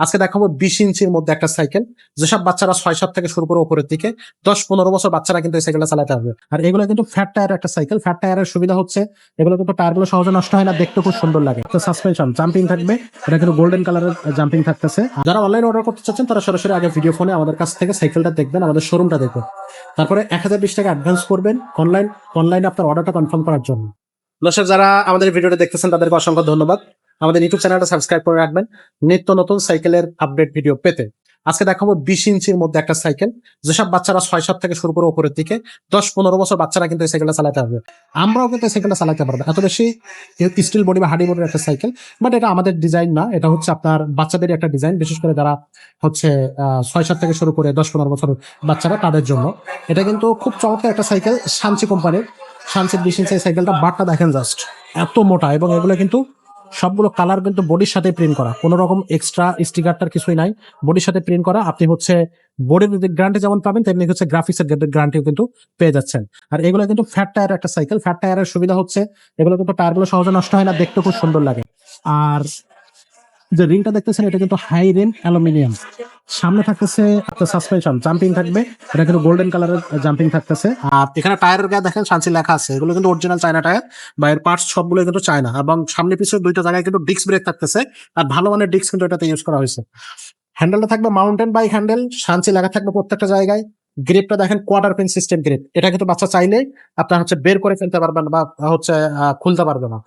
আজকে দেখাবো 20 ইঞ্চির মধ্যে একটা সাইকেল, যেসব বাচ্চারা 6-7 থেকে শুরু করে উপরের দিকে 10-15 বছর বাচ্চারা কিন্তু এই সাইকেলটা চালাতে হবে। আর এগুলো কিন্তু ফ্যাট টায়ার একটা সাইকেল। ফ্যাট টায়ারের সুবিধা হচ্ছে এগুলো কিন্তু টায়ারগুলো সহজে নষ্ট হয় না, দেখতে খুব সুন্দর লাগে। তো সাসপেনশন জাম্পিং থাকবে, এটা কিন্তু গোল্ডেন কালারের জাম্পিং থাকতেছে। যারা অনলাইন অর্ডার করতে চাচ্ছেন তারা সরাসরি আগে ভিডিও ফোনে আমাদের কাছ থেকে সাইকেলটা দেখবেন, আমাদের শোরুমটা দেখবেন। তারপরে 1020 টাকা অ্যাডভান্স করবেন অনলাইনে আপনার অর্ডারটা কনফার্ম করার জন্য। দর্শক যারা আমাদের ভিডিওটা দেখতেছেন তাদেরকে অসংখ্য ধন্যবাদ। আমাদের ইউটিউব চ্যানেলটা সাবস্ক্রাইব করে রাখবেন নিত্য নতুন সাইকেলের আপডেট ভিডিও পেতে। আজকে দেখাবো 20 ইঞ্চির মধ্যে একটা সাইকেল, যেসব বাচ্চারা 6-7 থেকে শুরু করে উপরের দিকে 10-15 বছর বাচ্চারা কিন্তু এই সাইকেলটা চালাতে হবে। আমরাও কিন্তু এই সাইকেলটা চালাতে পারবো। এত বেশি স্টিল বডি বা হার্ডি বডির একটা সাইকেল, বাট এটা আমাদের ডিজাইন না, এটা হচ্ছে আপনার বাচ্চাদের একটা ডিজাইন, বিশেষ করে যারা হচ্ছে 6-7 থেকে শুরু করে 10-15 বছর বাচ্চারা তাদের জন্য। এটা কিন্তু খুব চমৎকার একটা সাইকেল, শানচি কোম্পানির। শানচির 20 ইঞ্চি সাইকেলটা বাটটা দেখেন জাস্ট, এত মোটা। এবং এগুলো কিন্তু সবগুলো কালার কিন্তু বডির সাথে প্রিন্ট করা, কোনো রকম এক্সট্রা স্টিকারটার কিছুই নাই, বডির সাথে প্রিন্ট করা। আপনি হচ্ছে বডির গ্যারান্টি যেমন পাবেন তেমনি হচ্ছে গ্রাফিক্সের গ্যারান্টিও কিন্তু পেয়ে যাচ্ছেন। আর এগুলো কিন্তু ফ্যাট টায়ার একটা সাইকেল। ফ্যাট টায়ারের সুবিধা হচ্ছে এগুলো কিন্তু টায়ারগুলো সহজে নষ্ট হয় না, দেখতে খুব সুন্দর লাগে। আর যে রিংটা দেখতেছেন এটা কিন্তু হাই রেন অ্যালুমিনিয়াম। সামনে থাকতেছে আপনার সাসপেনশন জাম্পিং থাকবে, এটা কিন্তু গোল্ডেন কালারের জাম্পিং থাকতেছে। আর এখানে টায়ারের গায়ে দেখেন শানচি লেখা আছে, এগুলো কিন্তু অরিজিনাল চায়না টায়ার, বা এর পার্টস সবগুলো কিন্তু চায়না। এবং সামনে পিছনে দুইটা জায়গায় কিন্তু ডিস্ক ব্রেক থাকতেছে, আর ভালো মানের ডিস্ক কিন্তু এটাতে ইউজ করা হয়েছে। হ্যান্ডেলটা থাকবে মাউন্টেন বাইক হ্যান্ডেল, শানচি লেখা থাকবে প্রত্যেকটা জায়গায়। গ্রিপটা দেখেন কোয়ার্টার পেন সিস্টেম গ্রিপ, এটা কিন্তু বাচ্চা চাইলেই আপনার হচ্ছে বের করে ফেলতে পারবেন বা হচ্ছে খুলতে পারবে না।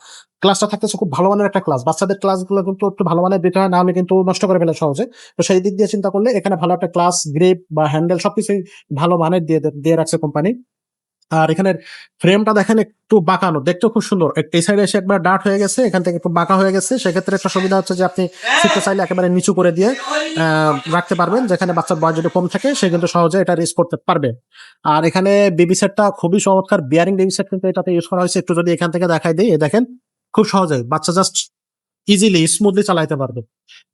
ক্লাসটা থাকতেছে খুব ভালো মানের একটা ক্লাস, বাচ্চাদের ক্লাসগুলো কিন্তু একটু ভালো মানের দিতে হয়, না হলে কিন্তু নষ্ট করে ফেলে সহজে। তো সেই দিক দিয়ে চিন্তা করলে এখানে ভালো একটা ক্লাস, গ্রিপ বা হ্যান্ডেল সবকিছুই ভালো মানের দিয়ে রাখছে কোম্পানি। আর এখানের ফ্রেমটা দেখেন একটু বাঁকানো, দেখতে খুব সুন্দর। এই সাইডে এসে একবার ডার্ট হয়ে গেছে, এখান থেকে একটু বাঁকা হয়ে গেছে। সেক্ষেত্রে একটা সুবিধা হচ্ছে যে আপনি সিটটা চাইলে একেবারে নিচু করে দিয়ে রাখতে পারবেন, যেখানে বাচ্চার বয়স যদি কম থাকে সে কিন্তু সহজে এটা রিস্ক করতে পারবে। আর এখানে বেবি সেটটা খুবই চমৎকার, বিয়ারিং বেবি সেট কিন্তু এটাতে ইউজ করা হয়েছে। একটু যদি এখান থেকে দেখাই দিই, দেখেন খুব সহজে বাচ্চা জাস্ট ইজিলি স্মুথলি চালাইতে পারবে।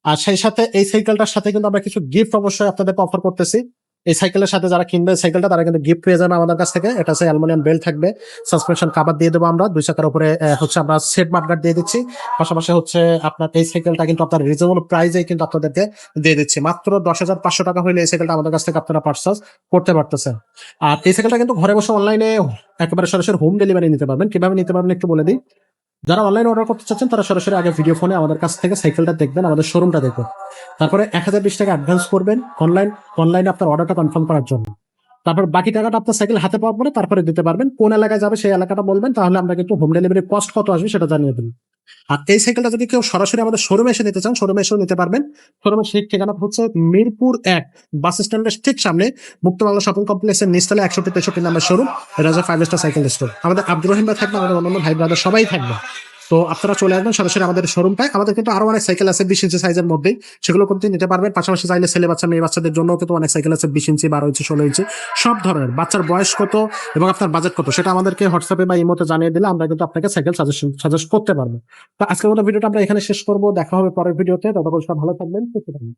আর সেই সাথে এই সাইকেলটার সাথে কিন্তু আমরা কিছু গিফট অবশ্যই আপনাদেরকে অফার করতেছি। এই সাইকেলের সাথে যারা কিনবে সাইকেলটা তারা কিন্তু গিফট পেয়ে যাবে আমাদের কাছ থেকে। এটা হচ্ছে অ্যালুমিনিয়াম বেল্ট থাকবে, সাসপেনশন কভার দিয়ে দেবো আমরা, 2 চাকার উপরে হচ্ছে আমরা সেট মার্কার দিয়ে দিচ্ছি। পাশাপাশি হচ্ছে আপনার এই সাইকেলটা কিন্তু আপনার রিজনেবল প্রাইসে কিন্তু আপনাদেরকে দিয়ে দিচ্ছি, মাত্র 10,500 টাকা হইলে এই সাইকেলটা আমাদের কাছ থেকে আপনারা পারচেজ করতে পারতেছেন। আর এই সাইকেলটা কিন্তু ঘরে বসে অনলাইনে একেবারে সরাসরি হোম ডেলিভারি নিতে পারবেন। কিভাবে নিতে পারবেন একটু বলে দিই। যারা অনলাইন অর্ডার করতে চাচ্ছেন তারা সরাসরি আগে ভিডিও ফোনে আমাদের কাছ থেকে সাইকেলটা দেখবেন, আমাদের শোরুমটা দেখবেন। তারপরে 1020 টাকা অ্যাডভান্স করবেন অনলাইনে আপনার অর্ডারটা কনফার্ম করার জন্য। তারপর বাকি টাকাটা আপনার সাইকেল হাতে পাওয়ার পরে তারপরে দিতে পারবেন। কোন এলাকায় যাবে সেই এলাকাটা বলবেন, তাহলে আমরা কিন্তু হোম ডেলিভারি কস্ট কত আসবে সেটা জানিয়ে দেবো। আর এই সাইকেলটা যদি কেউ সরাসরি আমাদের শোরুমে এসে নিতে চান, শোরুমে এসেও নিতে পারবেন। শোরুমের ঠিক ঠিকানা হচ্ছে মিরপুর 1 বাস স্ট্যান্ডের ঠিক সামনে, মুক্ত বাংলা শপিং কমপ্লেক্সের নিচতলায় 163 নম্বর শোরুম, রাজা 5 স্টার সাইকেল স্টোর। আমাদের আব্দুর রহিম ভাই থাকবে, আমাদের অন্যান্য ভাই ব্রাদার সবাই থাকবে। তো আপনারা চলে আসবেন সরাসরি আমাদের শোরুমটায়। আমাদের কিন্তু আরো অনেক সাইকেল আছে 20 ইঞ্চি সাইজের মধ্যে, সেগুলো কিন্তু নিতে পারবেন। পাশাপাশি চাইলে ছেলে বাচ্চা মেয়ে বাচ্চাদের জন্য কিন্তু অনেক সাইকেল আছে 20 ইঞ্চি, 12 ইঞ্চি, 16 ইঞ্চি, সব ধরনের। বাচ্চার বয়স কত এবং আপনার বাজেট কত সেটা আমাদেরকে হোয়াটসঅ্যাপে বা ইমোতে জানিয়ে দিলে আমরা কিন্তু আপনাকে সাইকেল সাজেস্ট করতে পারবো। তো আজকের মতো ভিডিওটা আমরা এখানে শেষ করবো, দেখা হবে পরের ভিডিওতে। ততক্ষণ সব ভালো থাকবেন, সুস্থ থাকবেন।